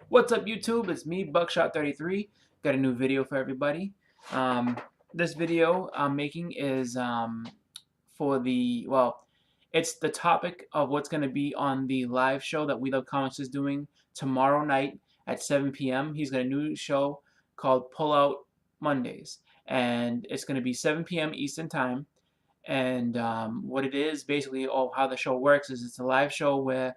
What's up, YouTube? It's me, Buckshot33. Got a new video for everybody. Um, this video I'm making is for it's the topic of what's going to be on the live show that We Love Comics is doing tomorrow night at 7 p.m. He's got a new show called Pull Out Mondays, and it's going to be 7 p.m. Eastern Time. And what it is basically, how the show works is it's a live show where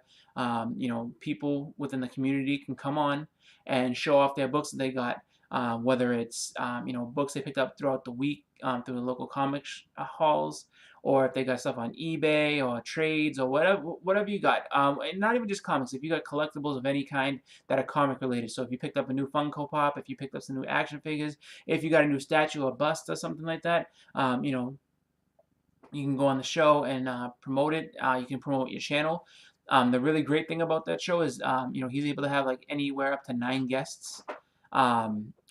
people within the community can come on and show off their books that they got, whether it's books they picked up throughout the week through the local halls, or if they got stuff on eBay or trades or whatever you got. And not even just comics. If you got collectibles of any kind that are comic related, so if you picked up a new Funko Pop, if you picked up some new action figures, if you got a new statue or bust or something like that, you can go on the show and promote it. You can promote your channel. The really great thing about that show is, he's able to have like anywhere up to 9 guests at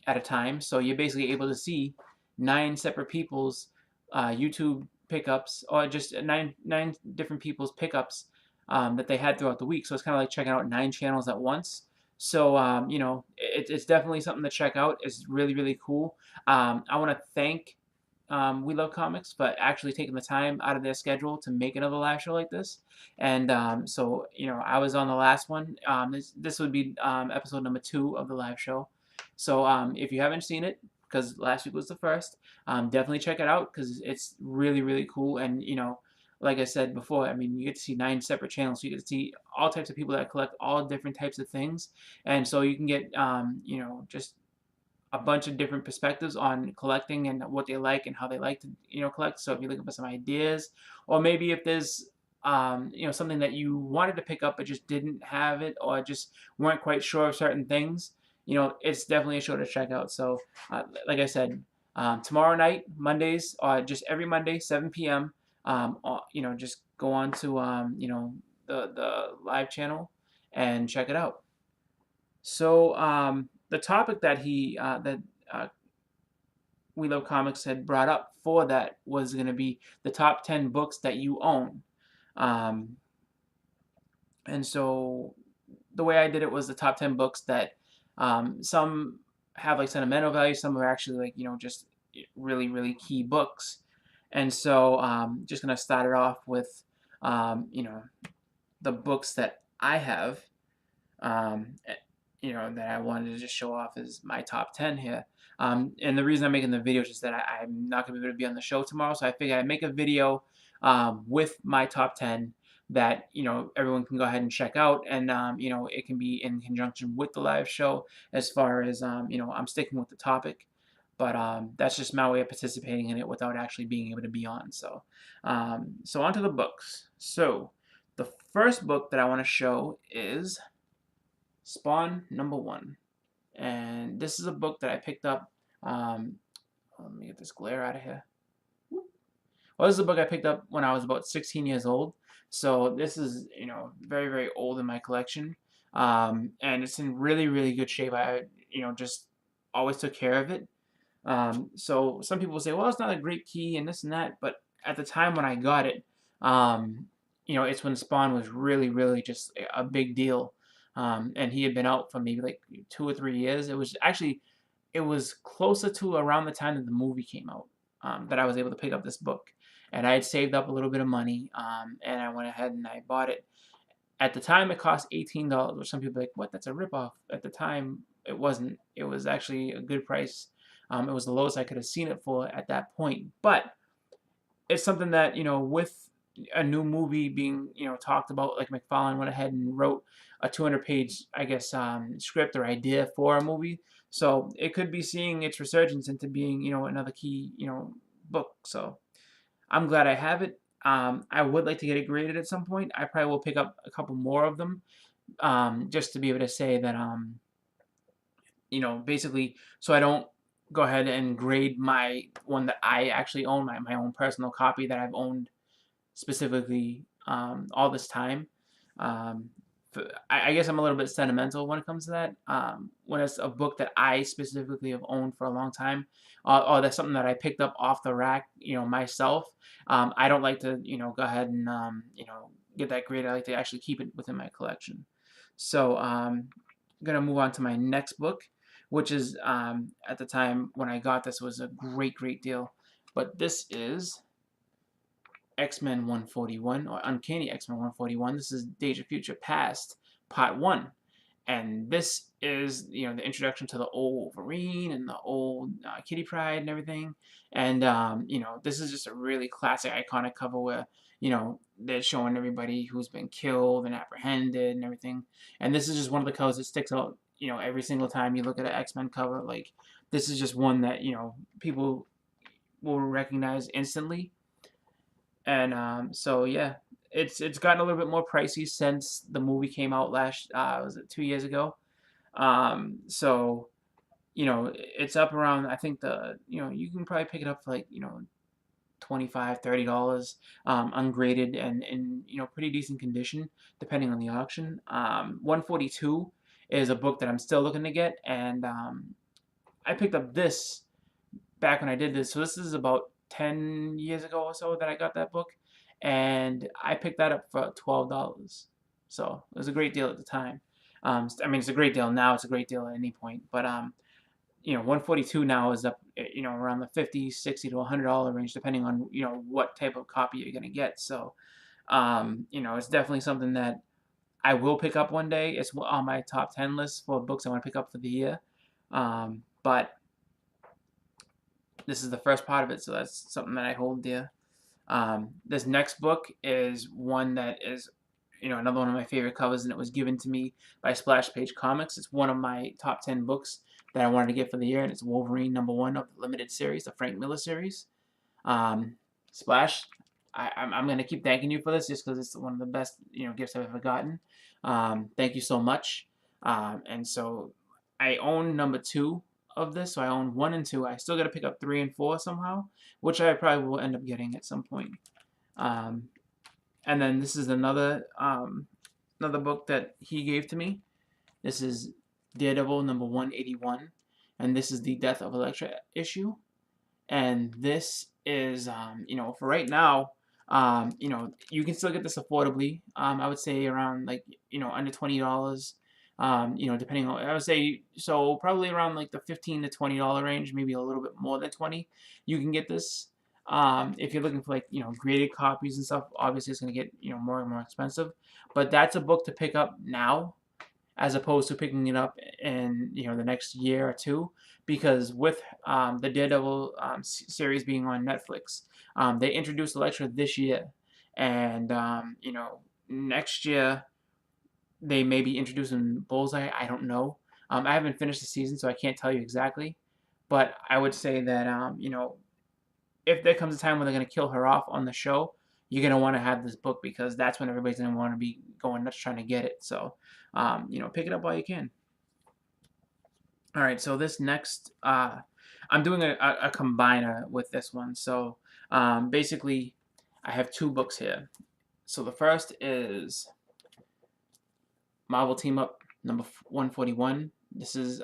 a time. So you're basically able to see 9 separate people's YouTube pickups, or just nine different people's pickups that they had throughout the week. So it's kind of like checking out 9 channels at once. So it's definitely something to check out. It's really really cool. I want to thank We Love Comics, but actually taking the time out of their schedule to make another live show like this. And I was on the last one. This would be episode number 2 of the live show. So if you haven't seen it, because last week was the first, definitely check it out because it's really, really cool. And, like I said before, I mean, you get to see 9 separate channels. So you get to see all types of people that collect all different types of things. And so you can get, just a bunch of different perspectives on collecting and what they like and how they like to collect. So if you're looking for some ideas, or maybe if there's something that you wanted to pick up but just didn't have it, or just weren't quite sure of certain things, it's definitely a show to check out. So like I said, tomorrow night, Mondays, just every Monday 7 p.m. Just go on to the live channel and check it out. So the topic that uh, We Love Comics had brought up for that was going to be the top 10 books that you own. Um, and so the way I did it was the top 10 books that some have like sentimental value, some are actually like, just really, really key books. And so just going to start it off with, the books that I have. Um, that I wanted to just show off as my top 10 here. And the reason I'm making the video is just that I'm not going to be able to be on the show tomorrow, so I figured I'd make a video with my top 10 that everyone can go ahead and check out, and it can be in conjunction with the live show as far as I'm sticking with the topic. But that's just my way of participating in it without actually being able to be on. So onto the books. So the first book that I want to show is Spawn #1, and this is a book that I picked up. Let me get this glare out of here. Well, this is a book I picked up when I was about 16 years old, so this is very very old in my collection, and it's in really really good shape. I just always took care of it. So some people say, well, it's not a great key and this and that, but at the time when I got it, it's when Spawn was really really just a big deal. And he had been out for maybe like 2 or 3 years. It was closer to around the time that the movie came out that I was able to pick up this book, and I had saved up a little bit of money, and I went ahead and I bought it. At the time, it cost $18, which some people are like, what? That's a ripoff. At the time, it wasn't. It was actually a good price. It was the lowest I could have seen it for at that point, but it's something that with a new movie being talked about, like McFarlane went ahead and wrote a 200-page, I guess, script or idea for a movie. So it could be seeing its resurgence into being another key book. So I'm glad I have it. I would like to get it graded at some point. I probably will pick up a couple more of them, just to be able to say that basically, so I don't go ahead and grade my one that I actually own, my own personal copy that I've owned specifically all this time. Um, I guess I'm a little bit sentimental when it comes to that. When it's a book that I specifically have owned for a long time, or that's something that I picked up off the rack, myself. I don't like to, go ahead and, get that graded. I like to actually keep it within my collection. So, gonna move on to my next book, which is at the time when I got this was a great deal. But this is X-Men 141 or Uncanny X-Men 141. This is Days of Future Past Part 1. And this is, the introduction to the old Wolverine and the old Kitty Pryde and everything. And, this is just a really classic, iconic cover where, they're showing everybody who's been killed and apprehended and everything. And this is just one of the covers that sticks out, every single time you look at an X-Men cover. Like, this is just one that, people will recognize instantly. And so yeah, it's gotten a little bit more pricey since the movie came out last was it 2 years ago. So it's up around, I think you can probably pick it up for like 25-30 ungraded and in pretty decent condition depending on the auction. 142 is a book that I'm still looking to get, and I picked up this back when I did this. So this is about 10 years ago or so that I got that book, and I picked that up for $12. So it was a great deal at the time. I mean, it's a great deal now. It's a great deal at any point. But 142 now is up, around the 50, 60 to $100 range, depending on what type of copy you're gonna get. So it's definitely something that I will pick up one day. It's on my top 10 list for books I want to pick up for the year. But this is the first part of it, so that's something that I hold dear. This next book is one that is, another one of my favorite covers, and it was given to me by Splash Page Comics. It's one of my top 10 books that I wanted to get for the year, and it's Wolverine #1 of the limited series, the Frank Miller series. Splash, I'm going to keep thanking you for this just because it's one of the best, gifts I've ever gotten. Thank you so much. And so I own #2 of this, so I own 1 and 2. I still got to pick up 3 and 4 somehow, which I probably will end up getting at some point. And then this is another book that he gave to me. This is Daredevil #181, and this is the Death of Elektra issue. And this is, for right now, you can still get this affordably. I would say around like, under $20. Depending on, I would say, so probably around like the $15 to $20 range, maybe a little bit more than 20. You can get this. If you're looking for like, graded copies and stuff, obviously it's going to get, more and more expensive. But that's a book to pick up now, as opposed to picking it up in the next year or two, because with the Daredevil series being on Netflix, they introduced Elektra this year, and next year they may be introducing Bullseye. I don't know. I haven't finished the season, so I can't tell you exactly, but I would say that if there comes a time when they're going to kill her off on the show, you're going to want to have this book, because that's when everybody's going to want to be going nuts trying to get it. So, pick it up while you can. All right, so this next, I'm doing a combiner with this one. So, basically, I have 2 books here. So the first is Marvel Team Up #141. This is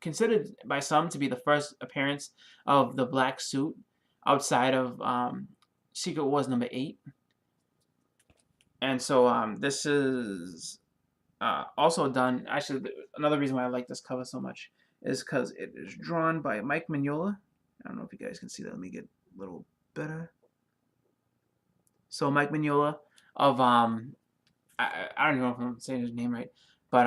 considered by some to be the first appearance of the black suit outside of Secret Wars #8. And so this is also done. Actually, another reason why I like this cover so much is because it is drawn by Mike Mignola. I don't know if you guys can see that. Let me get a little better. So Mike Mignola of I don't know if I'm saying his name right, but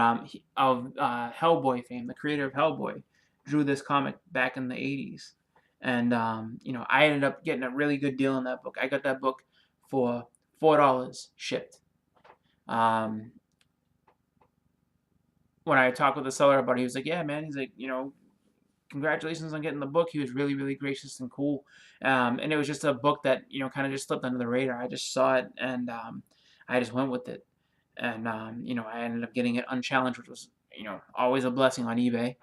of Hellboy fame, the creator of Hellboy, drew this comic back in the 80s. And I ended up getting a really good deal on that book. I got that book for $4 shipped. When I talked with the seller about it, he was like, yeah, man. He's like, congratulations on getting the book. He was really, really gracious and cool. And it was just a book that, kind of just slipped under the radar. I just saw it, and I just went with it. And, I ended up getting it unchallenged, which was, always a blessing on eBay.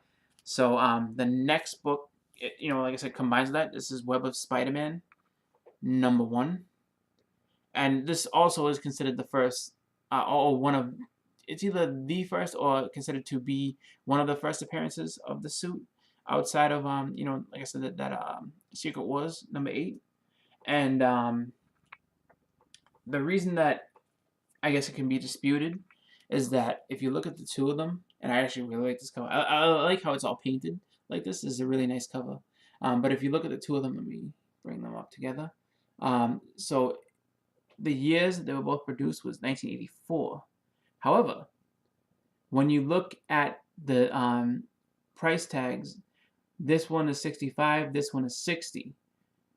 So the next book, like I said, combines that. This is Web of SpiderMan #1. And this also is considered the first, or one of, it's either the first or considered to be one of the first appearances of the suit outside of, like I said, that Secret Wars #8. And the reason that I guess it can be disputed is that if you look at the two of them, and I actually really like this cover. I like how it's all painted like this. This is a really nice cover. But if you look at the two of them, let me bring them up together. So the years that they were both produced was 1984. However, when you look at the price tags, this one is 65, this one is 60.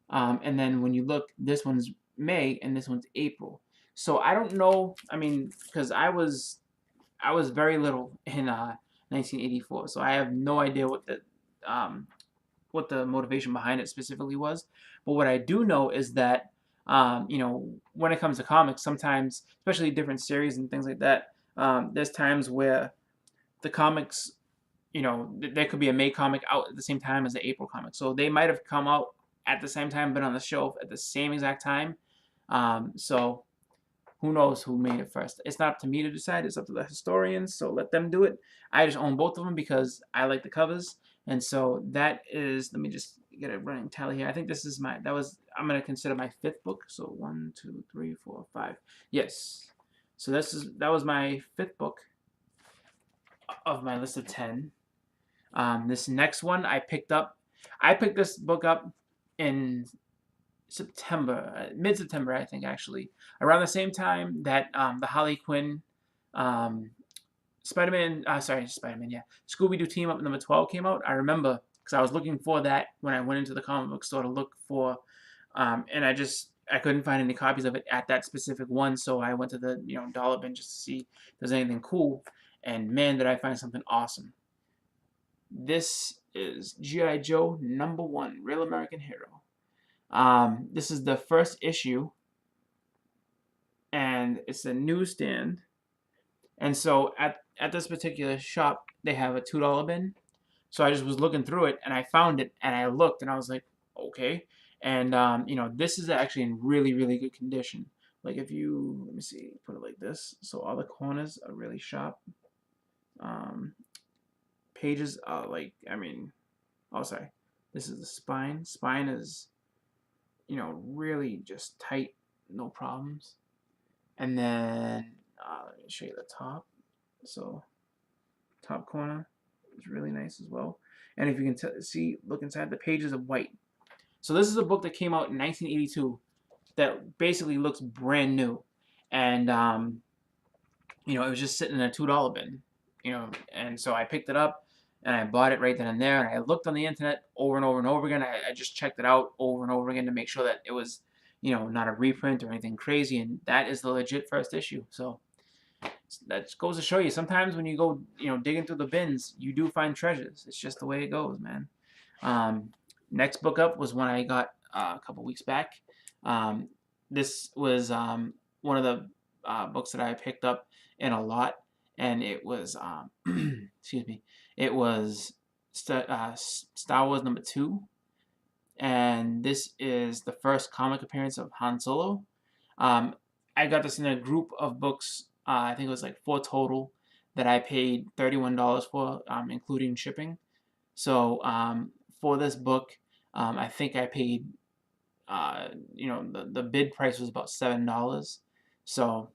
And then when you look, this one's May and this one's April. So I don't know. I mean, because I was very little in 1984, so I have no idea what the motivation behind it specifically was. But what I do know is that when it comes to comics, sometimes, especially different series and things like that, there's times where the comics, there could be a May comic out at the same time as the April comic. So they might have come out at the same time, been on the shelf at the same exact time. So who knows who made it first? It's not up to me to decide. It's up to the historians. So let them do it. I just own both of them because I like the covers. And so that is, let me just get a running tally here. I think this is I'm going to consider my 5th book. So 1, 2, 3, 4, 5. Yes. So that was my 5th book of my list of 10. This next one I picked this book up in September, mid-September, I think, actually, around the same time that the Harley Quinn, Spider-Man, yeah, Scooby-Doo Team Up number 12 came out. I remember because I was looking for that when I went into the comic book store to look for, and I couldn't find any copies of it at that specific one, so I went to the dollar bin just to see if there's anything cool, and man, did I find something awesome. This is G.I. Joe number 1, Real American Hero. This is the first issue, and it's a newsstand. And so at this particular shop, they have a $2 bin. So I just was looking through it, and I found it, and I looked, and I was like, okay. And this is actually in really, really good condition. Like if you, let me see, put it like this. So all the corners are really sharp. Pages are like, oh sorry, this is the spine. Spine is really just tight, no problems. And then let me show you the top. So top corner is really nice as well. And if you can see, look inside, the pages are white. So this is a book that came out in 1982 that basically looks brand new. And it was just sitting in a $2 bin. And so I picked it up and I bought it right then and there. And I looked on the internet over and over and over again. I just checked it out over and over again to make sure that it was, not a reprint or anything crazy. And that is the legit first issue. So that goes to show you, sometimes when you go, digging through the bins, you do find treasures. It's just the way it goes, man. Next book up was one I got a couple weeks back. This was one of the books that I picked up in a lot, and it was excuse me, it was Star Wars number 2, and this is the first comic appearance of Han Solo. I got this in a group of books. I think it was like 4 total that I paid $31 for, including shipping. So for this book, I think I paid, the bid price was about $7. So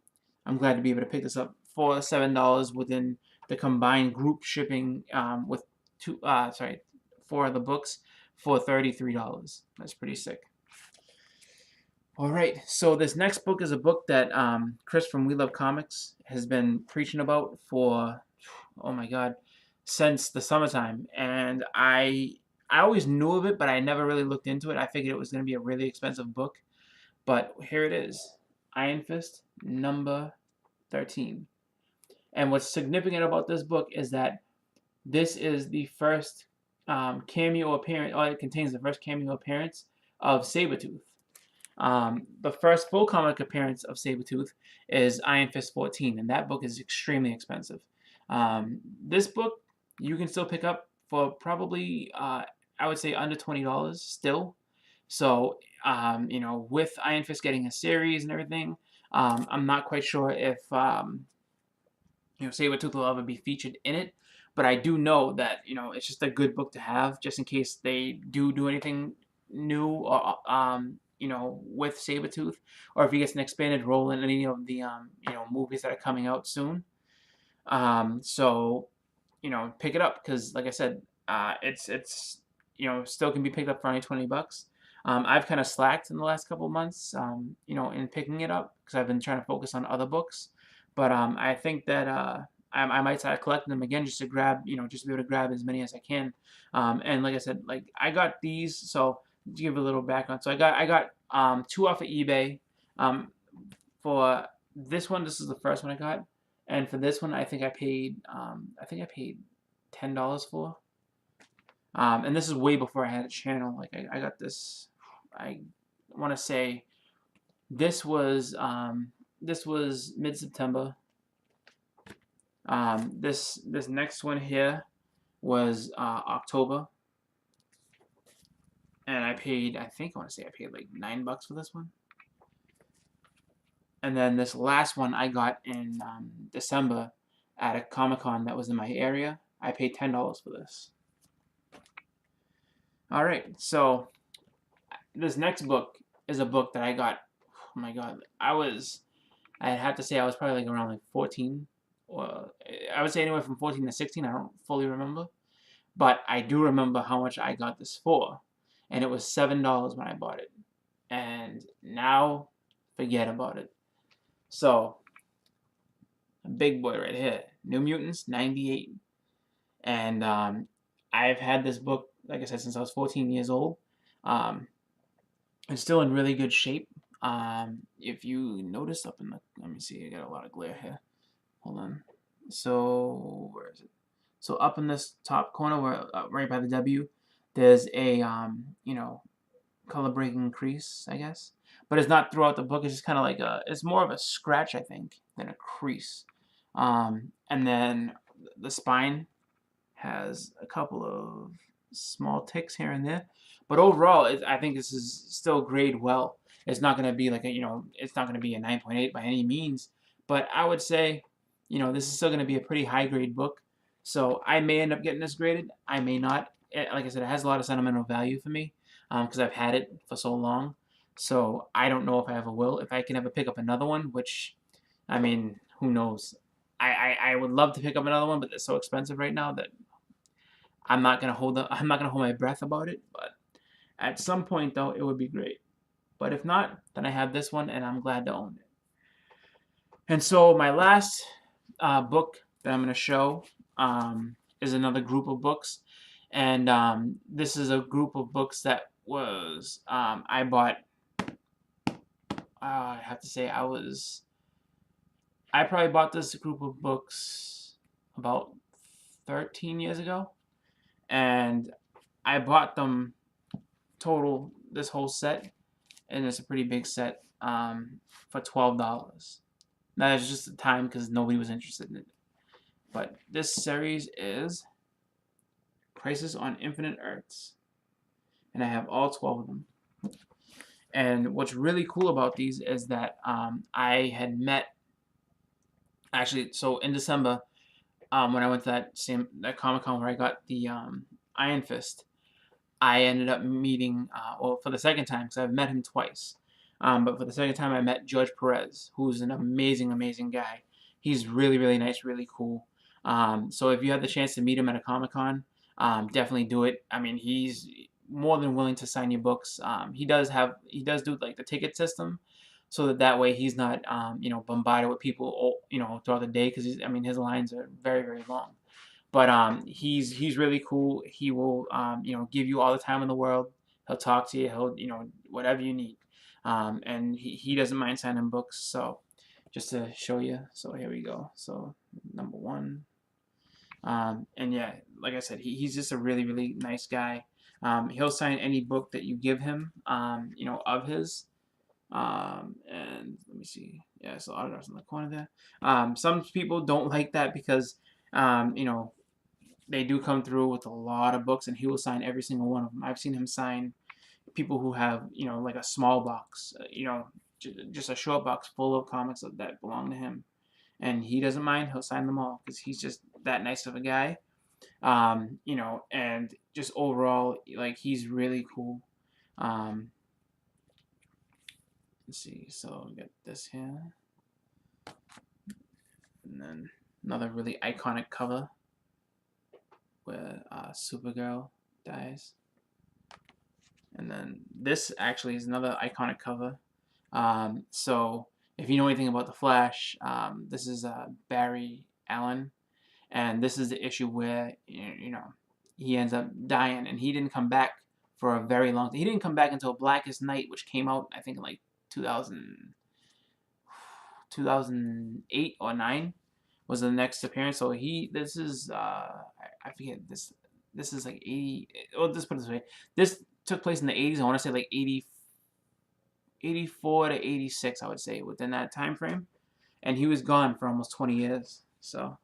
I'm glad to be able to pick this up for $7 within the combined group shipping with 4 of the books for $33. That's pretty sick. Alright, so this next book is a book that Chris from We Love Comics has been preaching about for, oh my god, since the summertime. And I always knew of it, but I never really looked into it. I figured it was going to be a really expensive book. But here it is, Iron Fist number 13. And what's significant about this book is that this is the first cameo appearance, or it contains the first cameo appearance of Sabretooth. The first full comic appearance of Sabretooth is Iron Fist 14, and that book is extremely expensive. This book you can still pick up for probably, I would say, under $20 still. So, with Iron Fist getting a series and everything, I'm not quite sure if, Sabretooth will ever be featured in it. But I do know that, it's just a good book to have, just in case they do anything new, or, with Sabretooth, or if he gets an expanded role in any of the, movies that are coming out soon. So, pick it up because, like I said, it's still can be picked up for only $20. I've kind of slacked in the last couple of months, in picking it up because I've been trying to focus on other books. But I think that I might start collecting them again just to grab, just to be able to grab as many as I can. And like I said, like I got these, so to give a little background, so I got two off of eBay. For this one, this is the first one I got, and for this one, I think I paid $10 for. And this is way before I had a channel. Like I got this. I want to say this was mid-September. This next one here was October, and I want to say I paid like $9 for this one. And then this last one I got in December at a Comic-Con that was in my area. I paid $10 for this. All right, so this next book is a book that I got. Oh my God, I have to say I was probably like around like 14, or I would say anywhere from 14 to 16. I don't fully remember, but I do remember how much I got this for, and it was $7 when I bought it, and now forget about it. So, a big boy right here, New Mutants '98, and I've had this book, like I said, since I was 14 years old. Um, it's still in really good shape. If you notice up in the, let me see, I got a lot of glare here. Hold on. So where is it? So up in this top corner, where right by the W, there's a color breaking crease, I guess. But it's not throughout the book. It's just kind of like it's more of a scratch, I think, than a crease. And then the spine has a couple of small ticks here and there. But overall, I think this is still grade well. It's not going to be like it's not going to be a 9.8 by any means. But I would say, this is still going to be a pretty high grade book. So I may end up getting this graded. I may not. Like I said, it has a lot of sentimental value for me because I've had it for so long. So I don't know if I ever will. If I can ever pick up another one, which, I mean, who knows? I would love to pick up another one, but they're so expensive right now that I'm not gonna hold my breath about it. But at some point, though, it would be great. But if not, then I have this one, and I'm glad to own it. And so my last book that I'm gonna show is another group of books, and this is a group of books that was I bought. I have to say I probably bought this group of books about 13 years ago, and I bought them total, this whole set, and it's a pretty big set, for $12. Now it's just the time because nobody was interested in it. But this series is Crisis on Infinite Earths, and I have all 12 of them. And what's really cool about these is that I had met, actually, so in December, when I went to that Comic-Con where I got the Iron Fist, I ended up meeting, well, for the second time, because I've met him twice. But for the second time, I met George Perez, who's an amazing, amazing guy. He's really, really nice, really cool. So if you have the chance to meet him at a Comic-Con, definitely do it. I mean, he's more than willing to sign your books. He does do like the ticket system, so that way he's not, bombarded with people, throughout the day, because I mean, his lines are very, very long. But he's really cool. He will give you all the time in the world. He'll talk to you. He'll whatever you need. And he doesn't mind signing books. So just to show you. So here we go. So number one. And yeah, like I said, he's just a really, really nice guy. He'll sign any book that you give him. Of his. And let me see. Yeah, so autographs in the corner there. Some people don't like that because they do come through with a lot of books, and he will sign every single one of them. I've seen him sign people who have, like a small box, just a short box full of comics that belong to him. And he doesn't mind. He'll sign them all because he's just that nice of a guy. And just overall, like, he's really cool. Let's see. So we got this here. And then Another really iconic cover where Supergirl dies. And then this actually is another iconic cover. So if you know anything about the Flash, this is Barry Allen, and this is the issue where he ends up dying, and he didn't come back for a very long time. He didn't come back until Blackest Night, which came out I think in like 2008 or 9 was the next appearance. So this is I forget this is like 80. Well, let's put it this way. This took place in the 80s. I want to say like 84 to 86, I would say, within that time frame. And he was gone for almost 20 years. So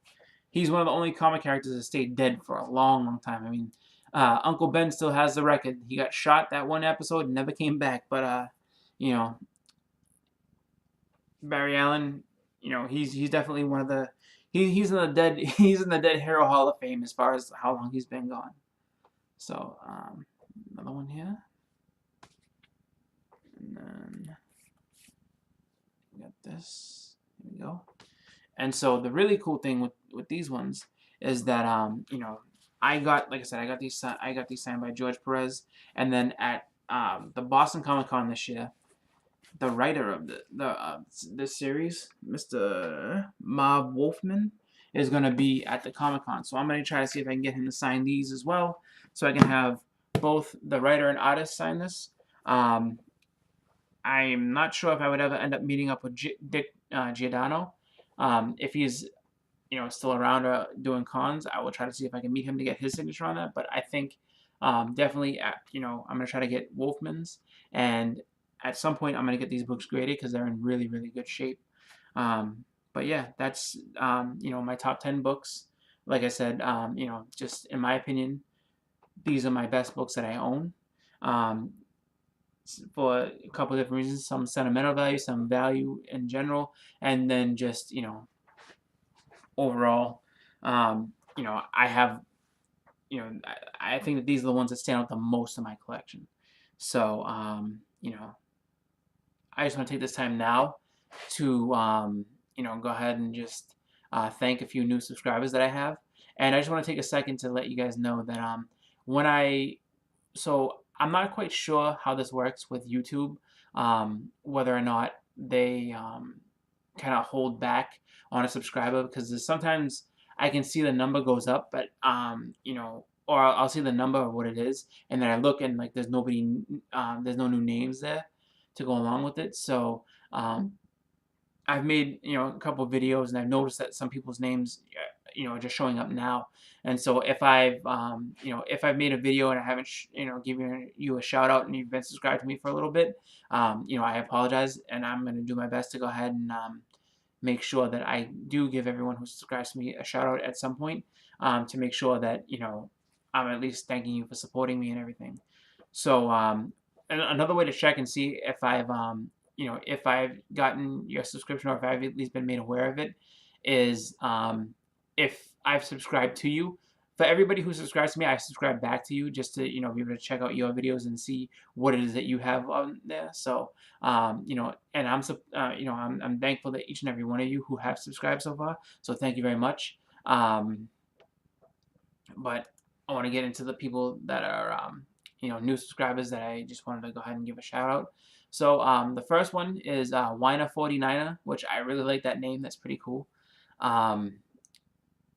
he's one of the only comic characters that stayed dead for a long, long time. I mean, Uncle Ben still has the record. He got shot that one episode and never came back. But you know, Barry Allen, he's definitely one of the he's in the dead hero hall of fame as far as how long he's been gone. So another one here, and then we got this. Here we go. And so the really cool thing with these ones is that I got, like I said, I got these signed by George Perez, and then at the Boston Comic Con this year, the writer of this series, Mr. Marv Wolfman, is going to be at the Comic Con. So I'm going to try to see if I can get him to sign these as well, so I can have both the writer and artist sign this. I'm not sure if I would ever end up meeting up with Dick Giordano. If he's still around or doing cons, I will try to see if I can meet him to get his signature on that. But I think definitely I'm going to try to get Wolfman's, and at some point I'm going to get these books graded because they're in really, really good shape. But yeah, that's my top 10 books. Like I said, just in my opinion, these are my best books that I own. For a couple of different reasons, some sentimental value, some value in general, and then just overall, I have, I think that these are the ones that stand out the most in my collection. So, I just want to take this time now to, go ahead and just thank a few new subscribers that I have. And I just want to take a second to let you guys know that so I'm not quite sure how this works with YouTube, whether or not they kind of hold back on a subscriber, because sometimes I can see the number goes up, but or I'll see the number of what it is, and then I look and like there's no new names there to go along with it. So I've made a couple of videos, and I've noticed that some people's names are just showing up now. And so if I've made a video and I haven't given you a shout out and you've been subscribed to me for a little bit, I apologize, and I'm going to do my best to go ahead and make sure that I do give everyone who subscribes to me a shout out at some point, to make sure that I'm at least thanking you for supporting me and everything. So and another way to check and see if I've gotten your subscription, or if I've at least been made aware of it, is if I've subscribed to you. For everybody who subscribes to me, I subscribe back to you just to be able to check out your videos and see what it is that you have on there. So and I'm thankful that each and every one of you who have subscribed so far. So thank you very much. But I want to get into the people that are new subscribers that I just wanted to go ahead and give a shout out. So the first one is Wina49er, which I really like that name. That's pretty cool.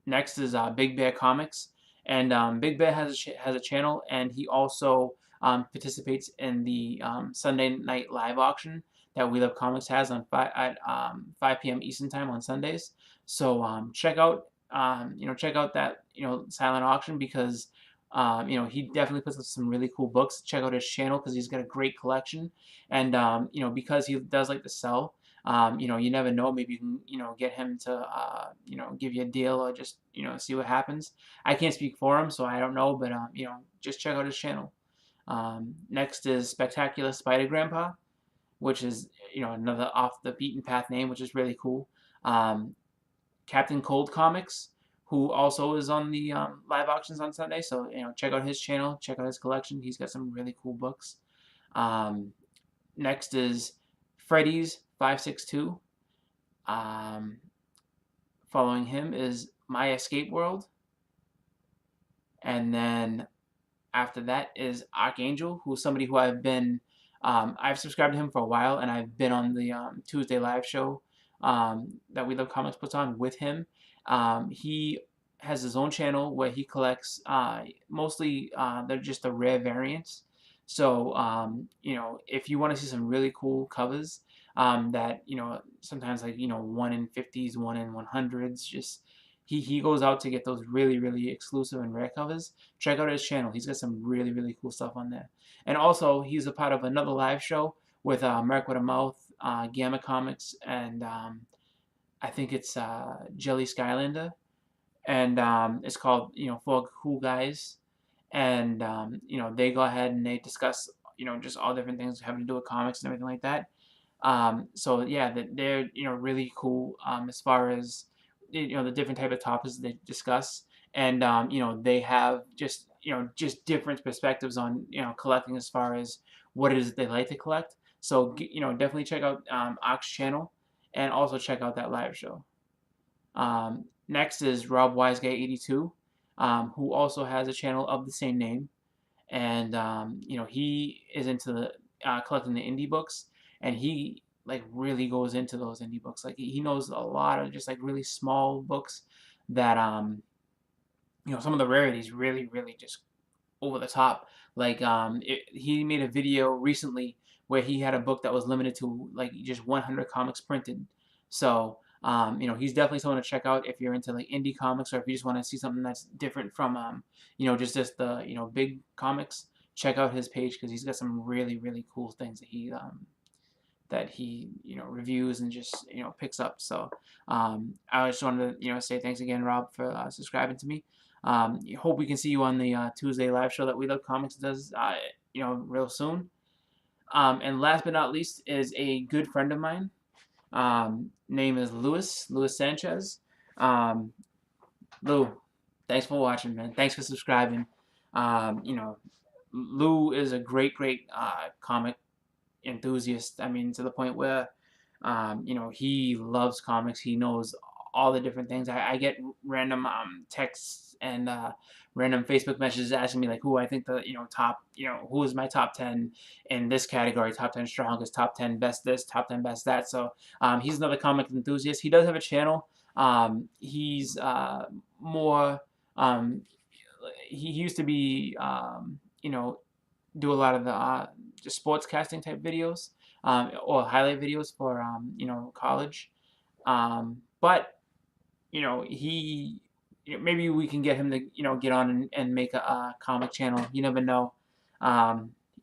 Next is Big Bear Comics, and Big Bear has a channel, and he also participates in the Sunday night live auction that We Love Comics has at 5 p.m. Eastern Time on Sundays. So check out that silent auction, because he definitely puts up some really cool books. Check out his channel because he's got a great collection, and because he does like to sell. You never know. Maybe you can, get him to, give you a deal, or just, see what happens. I can't speak for him, so I don't know, but, just check out his channel. Next is Spectacular Spider Grandpa, which is, another off the beaten path name, which is really cool. Captain Cold Comics, who also is on the live auctions on Sunday. So, check out his channel, check out his collection. He's got some really cool books. Next is Freddy's 562. following him is My Escape World, and then after that is Archangel, who's somebody who I've subscribed to him for a while, and I've been on the Tuesday live show that We Love Comics puts on with him. He has his own channel where he collects mostly they're just the rare variants. So if you want to see some really cool covers that sometimes like 1 in 50s, 1 in 100s, just he goes out to get those really exclusive and rare covers. Check out his channel. He's got some really cool stuff on there. And also, he's a part of another live show with Merc with a Mouth, Gamma Comics, and I think it's Jelly Skylander. And it's called, Four Cool Guys. And, they go ahead and they discuss, just all different things having to do with comics and everything like that. So yeah, they're really cool as far as the different type of topics they discuss, and they have just different perspectives on collecting as far as what it is that they like to collect. So definitely check out Ox channel, and also check out that live show. Next is Rob Wiseguy82, who also has a channel of the same name, and he is into the collecting the indie books, and he like really goes into those indie books. Like he knows a lot of just like really small books that some of the rarities really just over the top. Like he made a video recently where he had a book that was limited to like just 100 comics printed. So he's definitely someone to check out if you're into like indie comics, or if you just want to see something that's different from just the big comics. Check out his page because he's got some really cool things that he reviews and just picks up. So I just wanted to say thanks again, Rob, for subscribing to me. Hope we can see you on the Tuesday live show that We Love Comics does real soon. And last but not least is a good friend of mine. Name is Louis Sanchez. Lou, thanks for watching, man. Thanks for subscribing. Lou is a great comic enthusiast. I mean, to the point where he loves comics. He knows all the different things. I get random texts and random Facebook messages asking me like who I think the top who is my top 10 in this category, top 10 strongest, top 10 best this, top 10 best that. So he's another comic enthusiast. He does have a channel. He's more he used to be do a lot of the just sports casting type videos or highlight videos for college. But he maybe we can get him to get on and make a comic channel. You never know.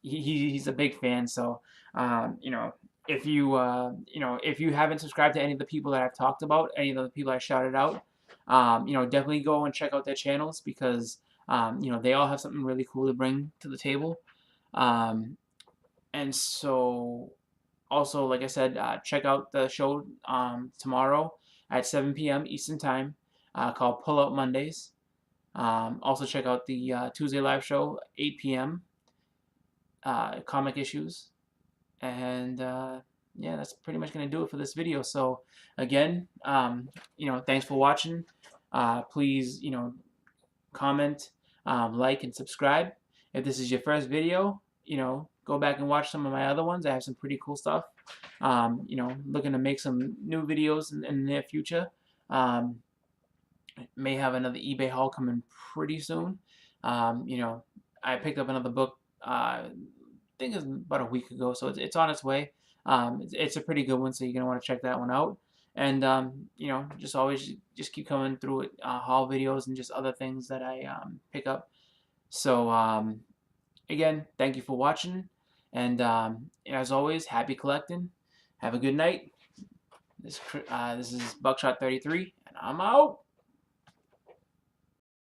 He's a big fan, so if you if you haven't subscribed to any of the people that I've talked about, any of the people I shouted out, definitely go and check out their channels because they all have something really cool to bring to the table. And so also, like I said, check out the show tomorrow at 7 p.m. Eastern Time called Pull Out Mondays. Also check out the Tuesday live show, 8 p.m. Comic issues. And yeah, that's pretty much going to do it for this video. So again, thanks for watching. Please, comment, like, and subscribe. If this is your first video, go back and watch some of my other ones. I have some pretty cool stuff. Looking to make some new videos in the near future. May have another eBay haul coming pretty soon. I picked up another book. I think it's about a week ago, so it's on its way. It's a pretty good one, so you're gonna want to check that one out. And just always just keep coming through it, haul videos and just other things that I pick up. So again, thank you for watching, and as always, happy collecting. Have a good night. This is Buckshot 33, and I'm out.